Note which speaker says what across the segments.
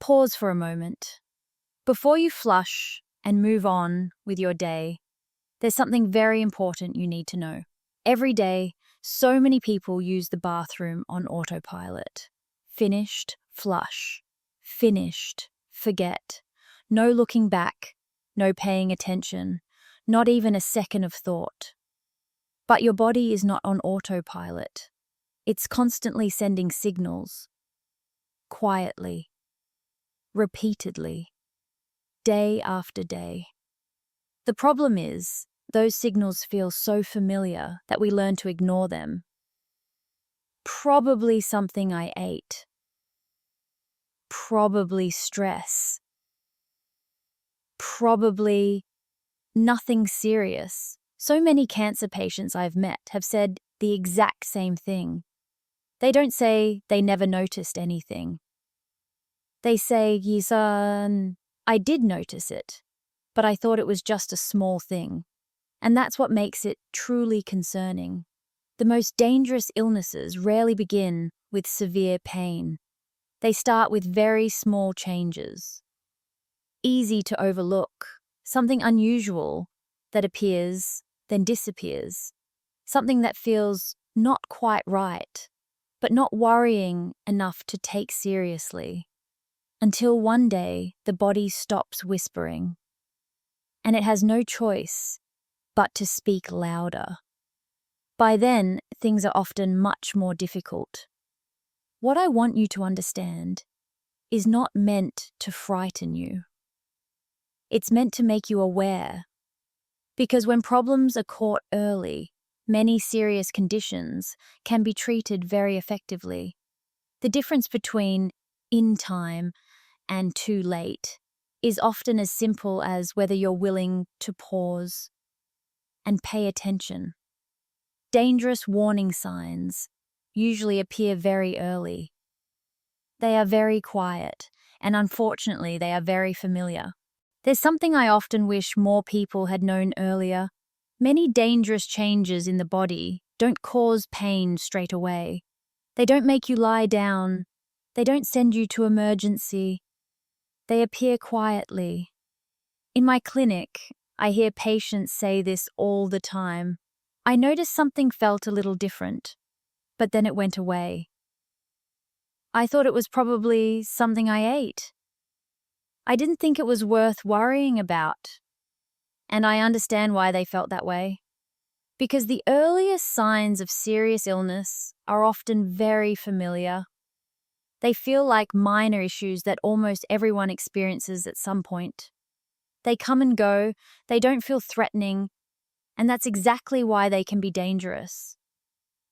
Speaker 1: pause for a moment. Before you flush and move on with your day, there's something very important you need to know. Every day, so many people use the bathroom on autopilot. Finished, flush. Finished, forget. No looking back, no paying attention, not even a second of thought. But your body is not on autopilot. It's constantly sending signals. Quietly. Repeatedly. Day after day. The problem is, those signals feel so familiar that we learn to ignore them. Probably something I ate. Probably stress. Probably nothing serious. So many cancer patients I've met have said the exact same thing. They don't say they never noticed anything. They say, "Yisan, I did notice it, but I thought it was just a small thing." And that's what makes it truly concerning. The most dangerous illnesses rarely begin with severe pain. They start with very small changes. Easy to overlook, something unusual that appears, then disappears. Something that feels not quite right, but not worrying enough to take seriously. Until one day, the body stops whispering. And it has no choice but to speak louder. By then, things are often much more difficult. What I want you to understand is not meant to frighten you. It's meant to make you aware. Because when problems are caught early, many serious conditions can be treated very effectively. The difference between in time and too late is often as simple as whether you're willing to pause and pay attention. Dangerous warning signs usually appear very early. They are very quiet, and unfortunately, they are very familiar. There's something I often wish more people had known earlier. Many dangerous changes in the body don't cause pain straight away. They don't make you lie down. They don't send you to emergency. They appear quietly. In my clinic, I hear patients say this all the time. I noticed something felt a little different, but then it went away. I thought it was probably something I ate. I didn't think it was worth worrying about. And I understand why they felt that way. Because the earliest signs of serious illness are often very familiar. They feel like minor issues that almost everyone experiences at some point. They come and go, they don't feel threatening, and that's exactly why they can be dangerous.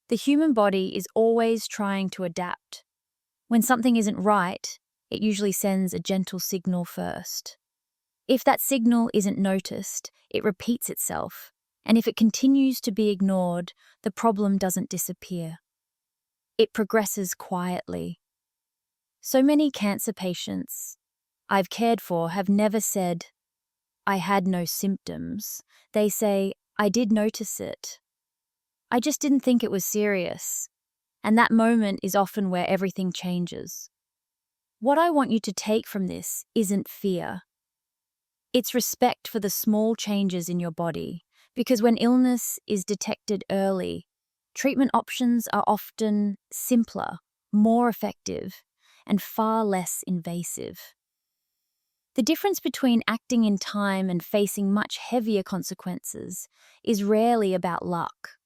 Speaker 1: The human body is always trying to adapt. When something isn't right, it usually sends a gentle signal first. If that signal isn't noticed, it repeats itself, and if it continues to be ignored, the problem doesn't disappear. It progresses quietly. So many cancer patients I've cared for have never said, "I had no symptoms." They say, "I did notice it. I just didn't think it was serious." And that moment is often where everything changes. What I want you to take from this isn't fear. It's respect for the small changes in your body, because when illness is detected early, treatment options are often simpler, more effective, and far less invasive. The difference between acting in time and facing much heavier consequences is rarely about luck.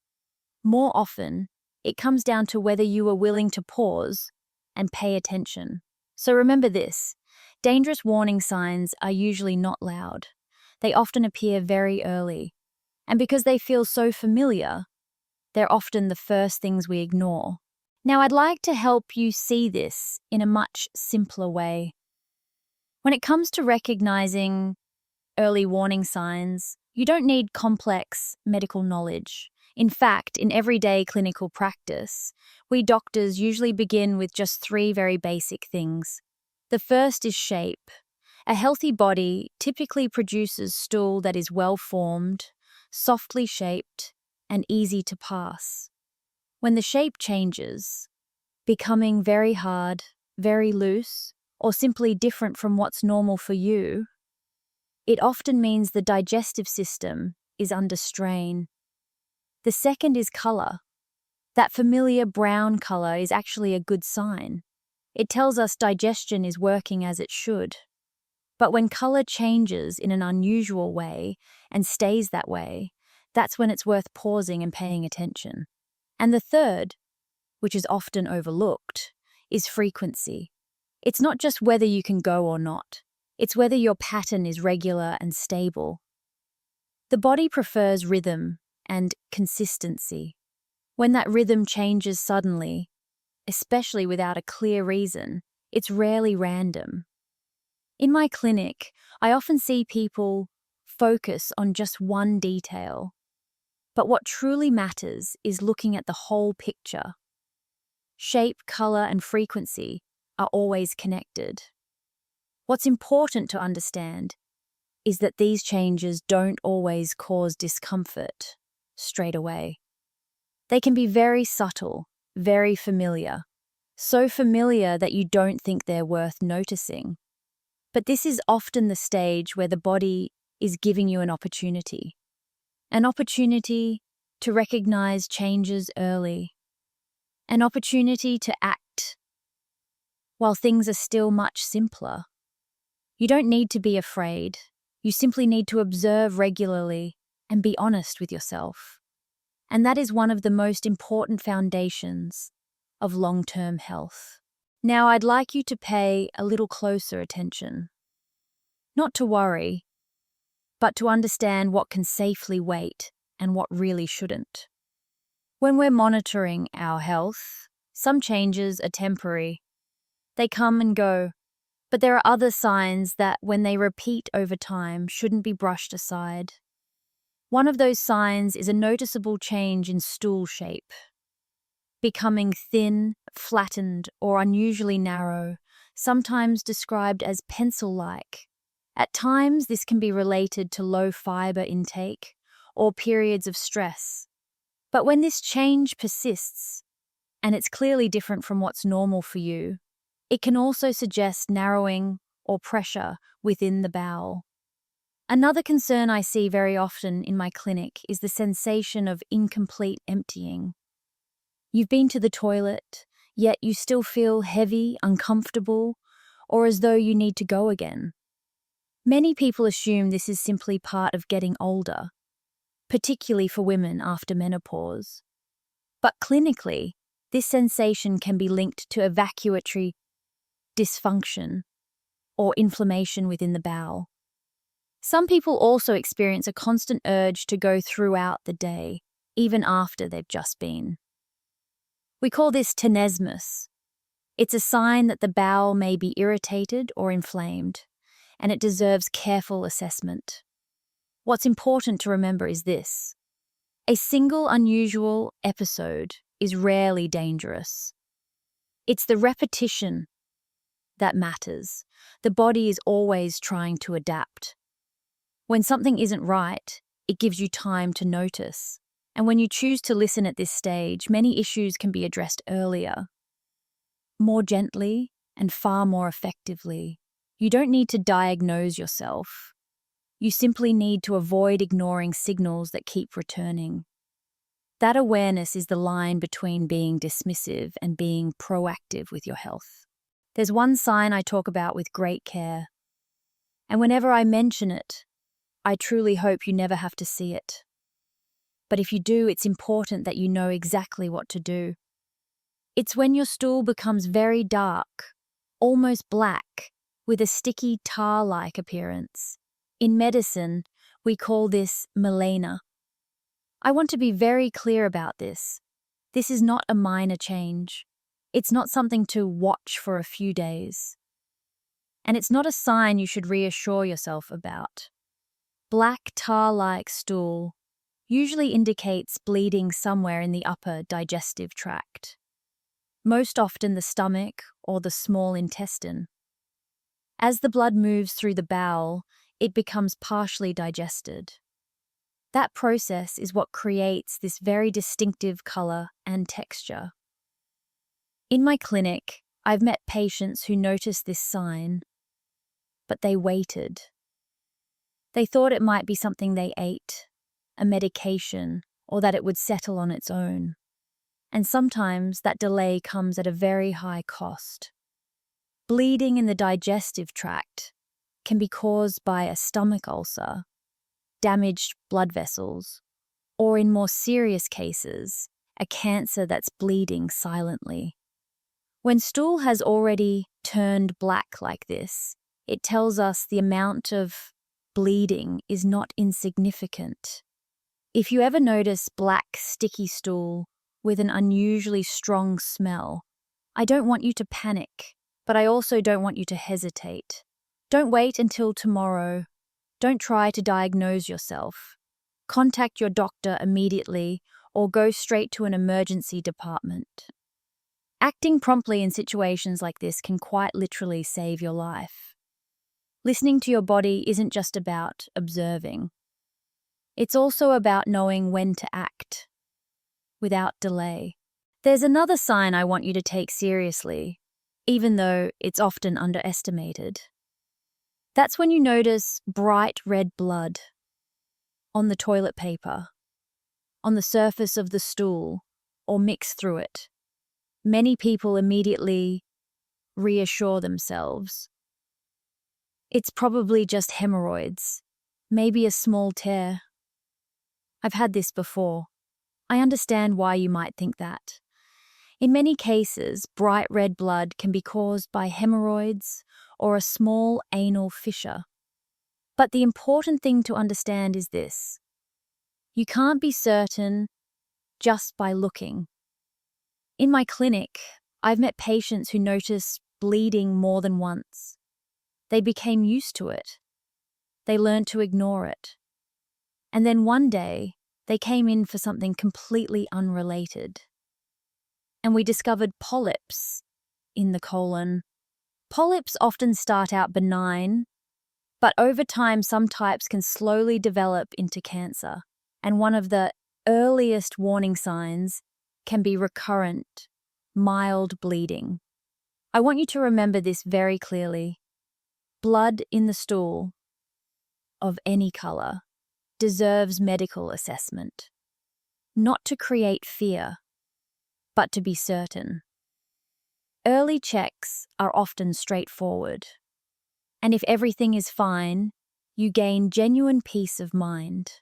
Speaker 1: More often, it comes down to whether you are willing to pause and pay attention. So remember this, dangerous warning signs are usually not loud. They often appear very early. And because they feel so familiar, they're often the first things we ignore. Now, I'd like to help you see this in a much simpler way. When it comes to recognizing early warning signs, you don't need complex medical knowledge. In fact, in everyday clinical practice, we doctors usually begin with just 3 very basic things. The first is shape. A healthy body typically produces stool that is well-formed, softly shaped, and easy to pass. When the shape changes, becoming very hard, very loose, or simply different from what's normal for you, it often means the digestive system is under strain. The second is color. That familiar brown color is actually a good sign. It tells us digestion is working as it should. But when color changes in an unusual way and stays that way, that's when it's worth pausing and paying attention. And the third, which is often overlooked, is frequency. It's not just whether you can go or not. It's whether your pattern is regular and stable. The body prefers rhythm and consistency. When that rhythm changes suddenly, especially without a clear reason, it's rarely random. In my clinic, I often see people focus on just one detail. But what truly matters is looking at the whole picture. Shape, color, and frequency are always connected. What's important to understand is that these changes don't always cause discomfort straight away. They can be very subtle, very familiar, so familiar that you don't think they're worth noticing. But this is often the stage where the body is giving you an opportunity to recognize changes early, an opportunity to act while things are still much simpler. You don't need to be afraid. You simply need to observe regularly and be honest with yourself. And that is one of the most important foundations of long-term health. Now, I'd like you to pay a little closer attention. Not to worry, but to understand what can safely wait and what really shouldn't. When we're monitoring our health, some changes are temporary. They come and go, but there are other signs that, when they repeat over time, shouldn't be brushed aside. One of those signs is a noticeable change in stool shape, becoming thin, flattened, or unusually narrow, sometimes described as pencil-like. At times, this can be related to low fiber intake or periods of stress. But when this change persists, and it's clearly different from what's normal for you, it can also suggest narrowing or pressure within the bowel. Another concern I see very often in my clinic is the sensation of incomplete emptying. You've been to the toilet, yet you still feel heavy, uncomfortable, or as though you need to go again. Many people assume this is simply part of getting older, particularly for women after menopause. But clinically, this sensation can be linked to evacuatory dysfunction or inflammation within the bowel. Some people also experience a constant urge to go throughout the day, even after they've just been. We call this tenesmus. It's a sign that the bowel may be irritated or inflamed, and it deserves careful assessment. What's important to remember is this: a single unusual episode is rarely dangerous. It's the repetition that matters. The body is always trying to adapt. When something isn't right, it gives you time to notice. And when you choose to listen at this stage, many issues can be addressed earlier, more gently, and far more effectively. You don't need to diagnose yourself. You simply need to avoid ignoring signals that keep returning. That awareness is the line between being dismissive and being proactive with your health. There's one sign I talk about with great care, and whenever I mention it, I truly hope you never have to see it. But if you do, it's important that you know exactly what to do. It's when your stool becomes very dark, almost black, with a sticky tar-like appearance. In medicine, we call this melena. I want to be very clear about this. This is not a minor change. It's not something to watch for a few days. And it's not a sign you should reassure yourself about. Black tar-like stool usually indicates bleeding somewhere in the upper digestive tract, most often the stomach or the small intestine. As the blood moves through the bowel, it becomes partially digested. That process is what creates this very distinctive color and texture. In my clinic, I've met patients who noticed this sign, but they waited. They thought it might be something they ate, a medication, or that it would settle on its own. And sometimes that delay comes at a very high cost. Bleeding in the digestive tract can be caused by a stomach ulcer, damaged blood vessels, or in more serious cases, a cancer that's bleeding silently. When stool has already turned black like this, it tells us the amount of bleeding is not insignificant. If you ever notice black, sticky stool with an unusually strong smell, I don't want you to panic, but I also don't want you to hesitate. Don't wait until tomorrow. Don't try to diagnose yourself. Contact your doctor immediately or go straight to an emergency department. Acting promptly in situations like this can quite literally save your life. Listening to your body isn't just about observing. It's also about knowing when to act, without delay. There's another sign I want you to take seriously, even though it's often underestimated. That's when you notice bright red blood on the toilet paper, on the surface of the stool, or mixed through it. Many people immediately reassure themselves. It's probably just hemorrhoids, maybe a small tear. I've had this before. I understand why you might think that. In many cases, bright red blood can be caused by hemorrhoids or a small anal fissure. But the important thing to understand is this: you can't be certain just by looking. In my clinic, I've met patients who notice bleeding more than once. They became used to it. They learned to ignore it. And then one day, they came in for something completely unrelated. And we discovered polyps in the colon. Polyps often start out benign, but over time some types can slowly develop into cancer. And one of the earliest warning signs can be recurrent, mild bleeding. I want you to remember this very clearly. Blood in the stool, of any color, deserves medical assessment. Not to create fear, but to be certain. Early checks are often straightforward. And if everything is fine, you gain genuine peace of mind.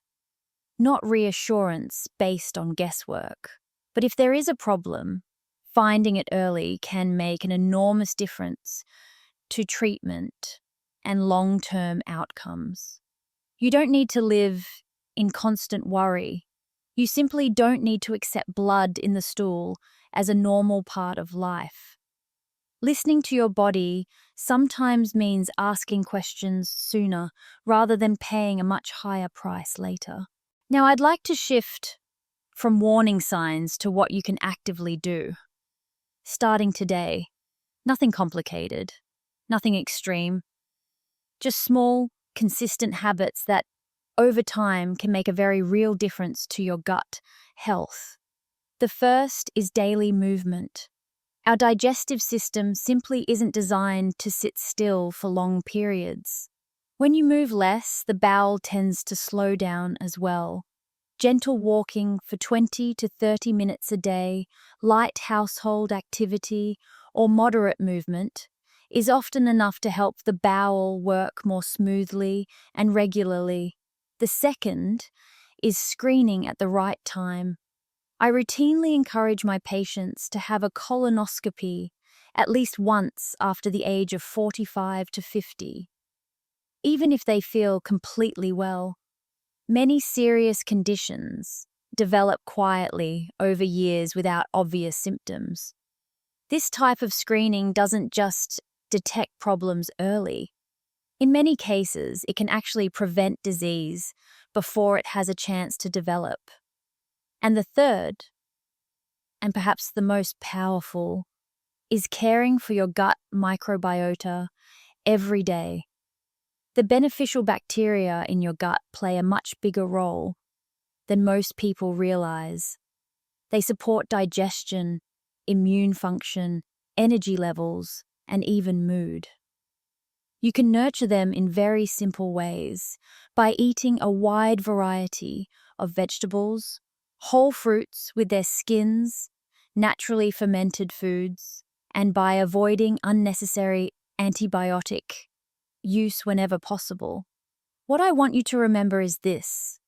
Speaker 1: Not reassurance based on guesswork. But if there is a problem, finding it early can make an enormous difference to treatment and long-term outcomes. You don't need to live in constant worry. You simply don't need to accept blood in the stool as a normal part of life. Listening to your body sometimes means asking questions sooner rather than paying a much higher price later. Now, I'd like to shift from warning signs to what you can actively do. Starting today, nothing complicated, nothing extreme, just small, consistent habits that over time can make a very real difference to your gut health. The first is daily movement. Our digestive system simply isn't designed to sit still for long periods. When you move less, the bowel tends to slow down as well. Gentle walking for 20 to 30 minutes a day, light household activity, or moderate movement is often enough to help the bowel work more smoothly and regularly. The second is screening at the right time. I routinely encourage my patients to have a colonoscopy at least once after the age of 45 to 50, even if they feel completely well. Many serious conditions develop quietly over years without obvious symptoms. This type of screening doesn't just detect problems early. In many cases, it can actually prevent disease before it has a chance to develop. And the third, and perhaps the most powerful, is caring for your gut microbiota every day. The beneficial bacteria in your gut play a much bigger role than most people realize. They support digestion, immune function, energy levels, and even mood. You can nurture them in very simple ways by eating a wide variety of vegetables, whole fruits with their skins, naturally fermented foods, and by avoiding unnecessary antibiotic use whenever possible. What I want you to remember is this: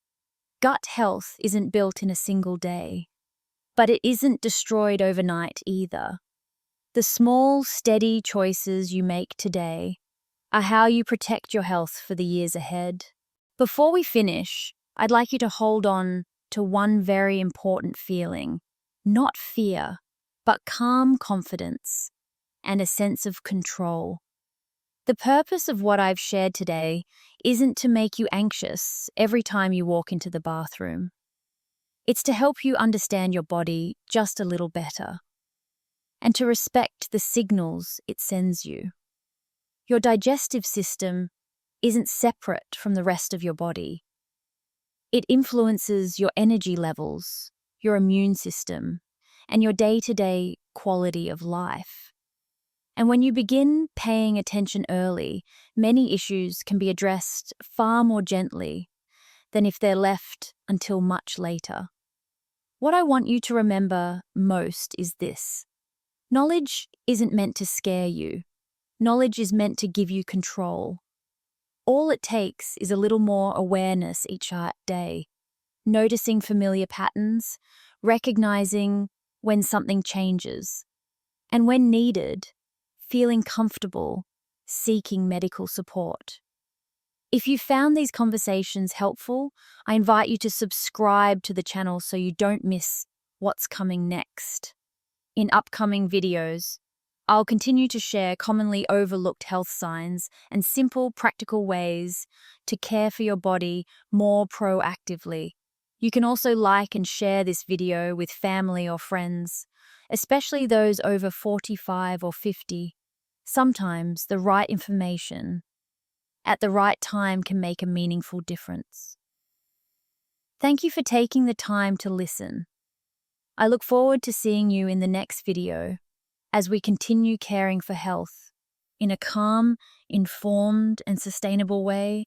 Speaker 1: gut health isn't built in a single day, but it isn't destroyed overnight either. The small, steady choices you make today are how you protect your health for the years ahead. Before we finish, I'd like you to hold on to one very important feeling: not fear, but calm confidence and a sense of control. The purpose of what I've shared today isn't to make you anxious every time you walk into the bathroom. It's to help you understand your body just a little better and to respect the signals it sends you. Your digestive system isn't separate from the rest of your body. It influences your energy levels, your immune system, and your day-to-day quality of life. And when you begin paying attention early, many issues can be addressed far more gently than if they're left until much later. What I want you to remember most is this: knowledge isn't meant to scare you. Knowledge is meant to give you control. All it takes is a little more awareness each day, noticing familiar patterns, recognizing when something changes, and when needed, feeling comfortable seeking medical support. If you found these conversations helpful, I invite you to subscribe to the channel so you don't miss what's coming next. In upcoming videos, I'll continue to share commonly overlooked health signs and simple, practical ways to care for your body more proactively. You can also like and share this video with family or friends, especially those over 45 or 50. Sometimes the right information at the right time can make a meaningful difference. Thank you for taking the time to listen. I look forward to seeing you in the next video as we continue caring for health in a calm, informed, and sustainable way.